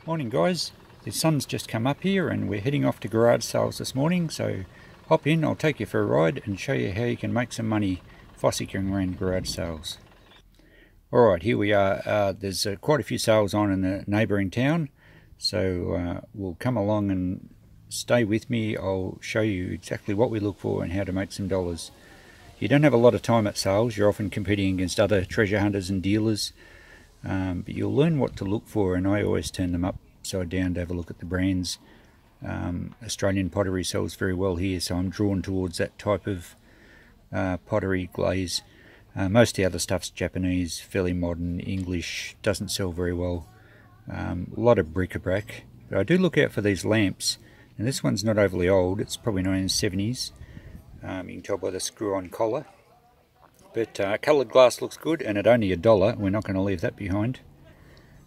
Morning guys, the sun's just come up here and we're heading off to garage sales this morning, so hop in, I'll take you for a ride and show you how you can make some money fossicking around garage sales. Alright, here we are. There's quite a few sales on in the neighbouring town, so we'll come along and stay with me. I'll show you exactly what we look for and how to make some dollars. You don't have a lot of time at sales, you're often competing against other treasure hunters and dealers. But you'll learn what to look for, and I always turn them upside down to have a look at the brands. Australian pottery sells very well here, so I'm drawn towards that type of pottery glaze. Most of the other stuff's Japanese, fairly modern. English doesn't sell very well. A lot of bric-a-brac. But I do look out for these lamps, and this one's not overly old, it's probably 1970s. You can tell by the screw-on collar. But coloured glass looks good, and at only $1, we're not going to leave that behind.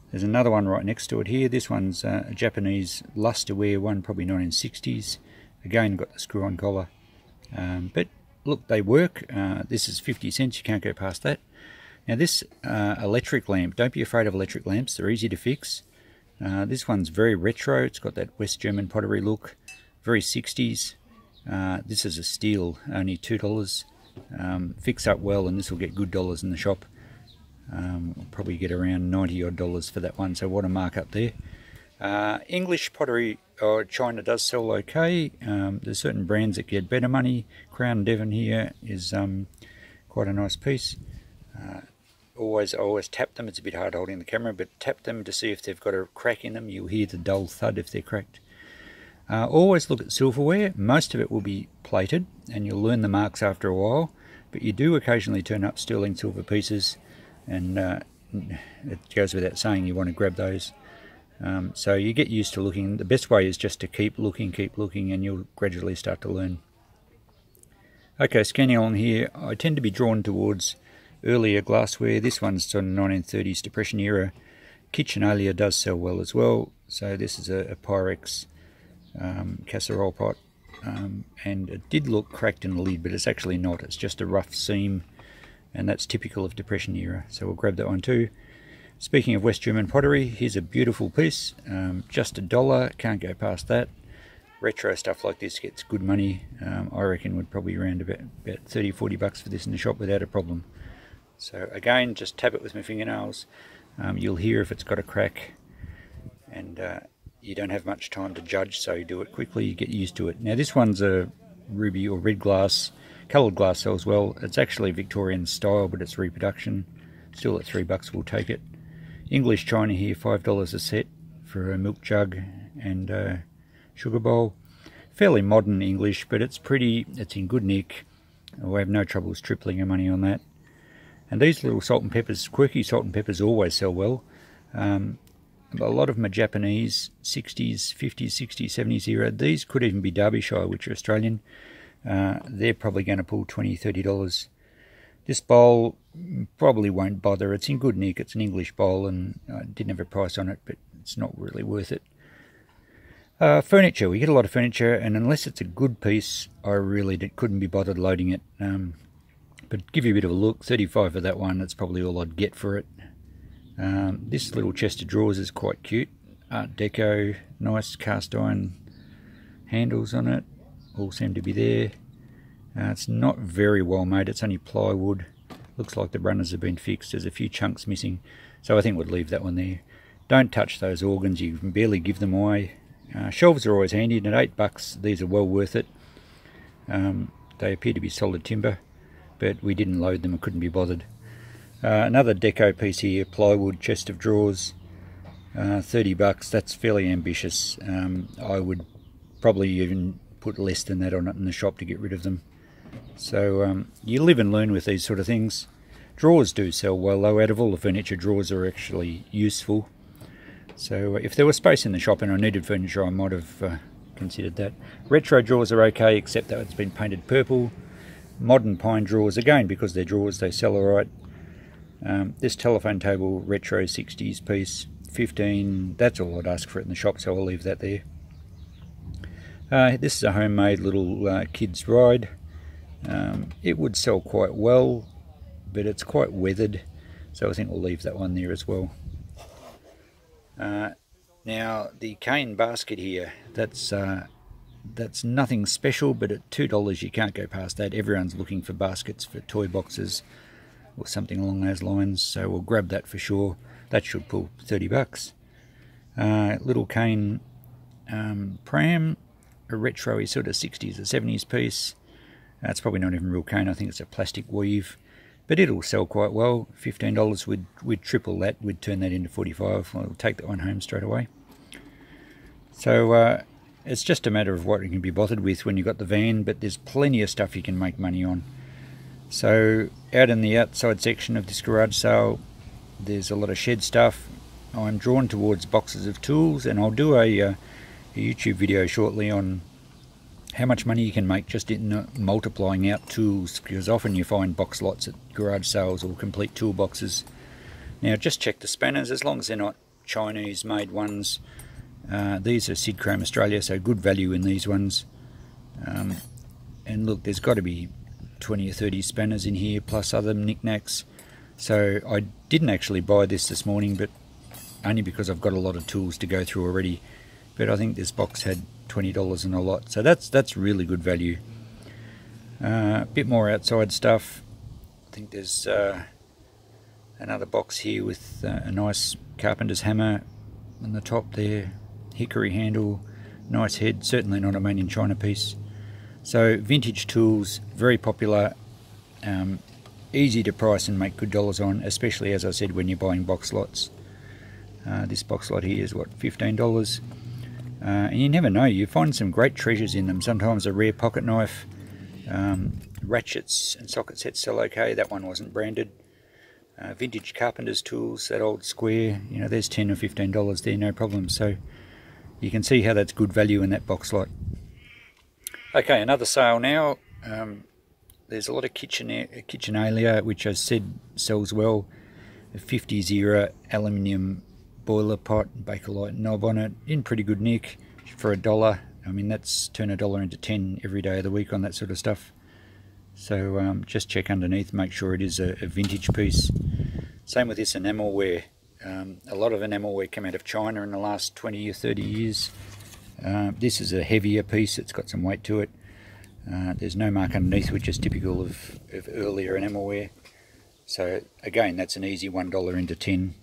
There's another one right next to it here. This one's a Japanese lusterware one, probably 1960s. Again, got the screw-on collar. But look, they work. This is 50 cents, you can't go past that. Now this electric lamp, don't be afraid of electric lamps, they're easy to fix. This one's very retro, it's got that West German pottery look, very 60s. This is a steel, only $2. Fix up well and this will get good dollars in the shop. We'll probably get around $90 odd for that one, so what a markup there. English pottery, China does sell okay. There's certain brands that get better money. Crown Devon here is quite a nice piece. I always tap them. It's a bit hard holding the camera, but tap them to see if they've got a crack in them. You'll hear the dull thud if they're cracked. Always look at silverware. Most of it will be plated and you'll learn the marks after a while, but you do occasionally turn up sterling silver pieces, and it goes without saying you want to grab those. So you get used to looking. The best way is just to keep looking, and you'll gradually start to learn. Okay, scanning along here, I tend to be drawn towards earlier glassware. This one's sort of 1930s Depression era. Kitchenalia does sell well as well. So this is a Pyrex casserole pot, and it did look cracked in the lid, but it's actually not. It's just a rough seam, and that's typical of Depression era, so we'll grab that one too. Speaking of West German pottery, here's a beautiful piece, just $1, can't go past that. Retro stuff like this gets good money. I reckon would probably around about 30-40 bucks for this in the shop without a problem. So again, just tap it with my fingernails. You'll hear if it's got a crack, and you don't have much time to judge, so you do it quickly, you get used to it. Now this one's a ruby or red glass. Coloured glass sells well. It's actually Victorian style, but it's reproduction. Still at $3 we'll take it. English china here, $5 a set for a milk jug and a sugar bowl. Fairly modern English, but it's pretty, it's in good nick. We have no troubles tripling our money on that. And these little salt and peppers, quirky salt and peppers, always sell well. A lot of them are Japanese, 60s, 50s, 60s, 70s era. These could even be Derbyshire, which are Australian. They're probably going to pull $20, $30. This bowl probably won't bother. It's in good nick. It's an English bowl, and I didn't have a price on it, but it's not really worth it. Furniture. We get a lot of furniture, and unless it's a good piece, I really couldn't be bothered loading it. But give you a bit of a look. 35 for that one. That's probably all I'd get for it. This little chest of drawers is quite cute. Art Deco, nice cast iron handles on it, all seem to be there. It's not very well made, it's only plywood. Looks like the runners have been fixed, there's a few chunks missing, so I think we'll leave that one there. Don't touch those organs, you can barely give them away. Shelves are always handy, and at $8 these are well worth it. They appear to be solid timber, but we didn't load them, I couldn't be bothered. Another deco piece here, plywood chest of drawers, $30. That's fairly ambitious. I would probably even put less than that on it in the shop to get rid of them. So you live and learn with these sort of things. Drawers do sell well though. Out of all the furniture, drawers are actually useful. So if there was space in the shop and I needed furniture, I might have considered that. Retro drawers are okay, except that it's been painted purple. Modern pine drawers, again, because they're drawers, they sell alright. This telephone table, retro 60s piece, $15. That's all I'd ask for it in the shop, so I'll leave that there. This is a homemade little kids ride. It would sell quite well, but it's quite weathered, so I think we'll leave that one there as well. Now the cane basket here, that's nothing special, but at $2 you can't go past that. Everyone's looking for baskets for toy boxes or something along those lines, so we'll grab that for sure. That should pull 30 bucks. Little cane pram, a retro sort of 60s or 70s piece. It's probably not even real cane, I think it's a plastic weave, but it'll sell quite well. $15, we'd triple that, we'd turn that into 45. I'll take that one home straight away. So it's just a matter of what you can be bothered with when you've got the van, but there's plenty of stuff you can make money on. So out in the outside section of this garage sale, there's a lot of shed stuff. I'm drawn towards boxes of tools, and I'll do a YouTube video shortly on how much money you can make just in multiplying out tools, because often you find box lots at garage sales or complete toolboxes. Now just check the spanners, as long as they're not Chinese made ones. These are Sid Chrome Australia, so good value in these ones. And look, there's got to be 20 or 30 spanners in here, plus other knickknacks. So I didn't actually buy this morning, but only because I've got a lot of tools to go through already. But I think this box had $20 and a lot, so that's really good value. A bit more outside stuff. I think there's another box here with a nice carpenter's hammer on the top there, hickory handle, nice head, certainly not a made in China piece. So vintage tools, very popular, easy to price and make good dollars on, especially, as I said, when you're buying box lots. This box lot here is what, $15? And you never know, you find some great treasures in them. Sometimes a rare pocket knife, ratchets and socket sets sell okay. That one wasn't branded. Vintage carpenter's tools, that old square, you know, there's $10 or $15 there, no problem. So you can see how that's good value in that box lot. Okay, another sale now. There's a lot of KitchenAlia, which I said sells well. A 50s era aluminium boiler pot, Bakelite knob on it, in pretty good nick for $1. I mean, that's turn $1 into 10 every day of the week on that sort of stuff. So just check underneath, make sure it is a vintage piece. Same with this enamelware. A lot of enamelware came out of China in the last 20 or 30 years. This is a heavier piece, it's got some weight to it. There's no mark underneath, which is typical of earlier enamelware. So again, that's an easy $1 into 10.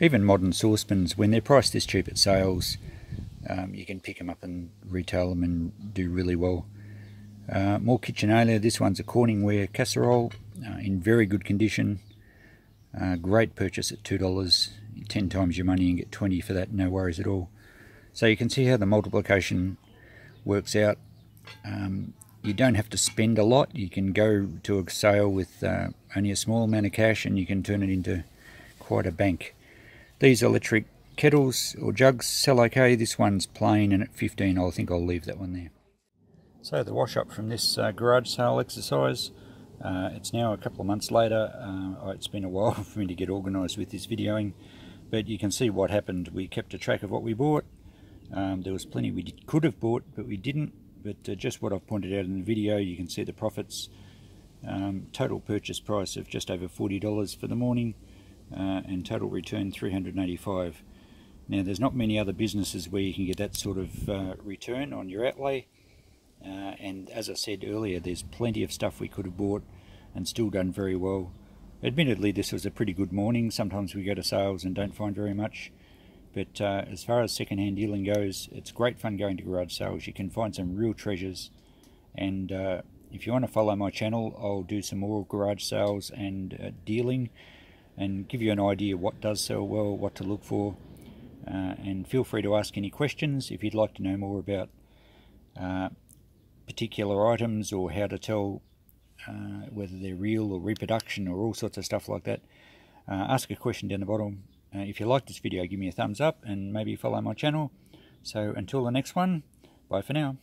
Even modern saucepans, when they're priced this cheap at sales, you can pick them up and retail them and do really well. More KitchenAlia. This one's a Corningware casserole in very good condition. Great purchase at $2. 10 times your money and get 20 for that, no worries at all. So you can see how the multiplication works out. You don't have to spend a lot. You can go to a sale with only a small amount of cash and you can turn it into quite a bank. These electric kettles or jugs sell okay. This one's plain and at $15. I think I'll leave that one there. So the wash up from this garage sale exercise, it's now a couple of months later. It's been a while for me to get organised with this videoing, but you can see what happened. We kept a track of what we bought. There was plenty we could have bought, but we didn't. But just what I've pointed out in the video, you can see the profits. Total purchase price of just over $40 for the morning, and total return $385. Now there's not many other businesses where you can get that sort of return on your outlay. And as I said earlier, there's plenty of stuff we could have bought and still done very well. Admittedly, this was a pretty good morning. Sometimes we go to sales and don't find very much. But as far as second-hand dealing goes, it's great fun going to garage sales. You can find some real treasures. And if you want to follow my channel, I'll do some more garage sales and dealing and give you an idea what does sell well, what to look for. And feel free to ask any questions if you'd like to know more about particular items or how to tell whether they're real or reproduction or all sorts of stuff like that. Ask a question down the bottom. If you like this video, give me a thumbs up and maybe follow my channel. So until the next one, bye for now.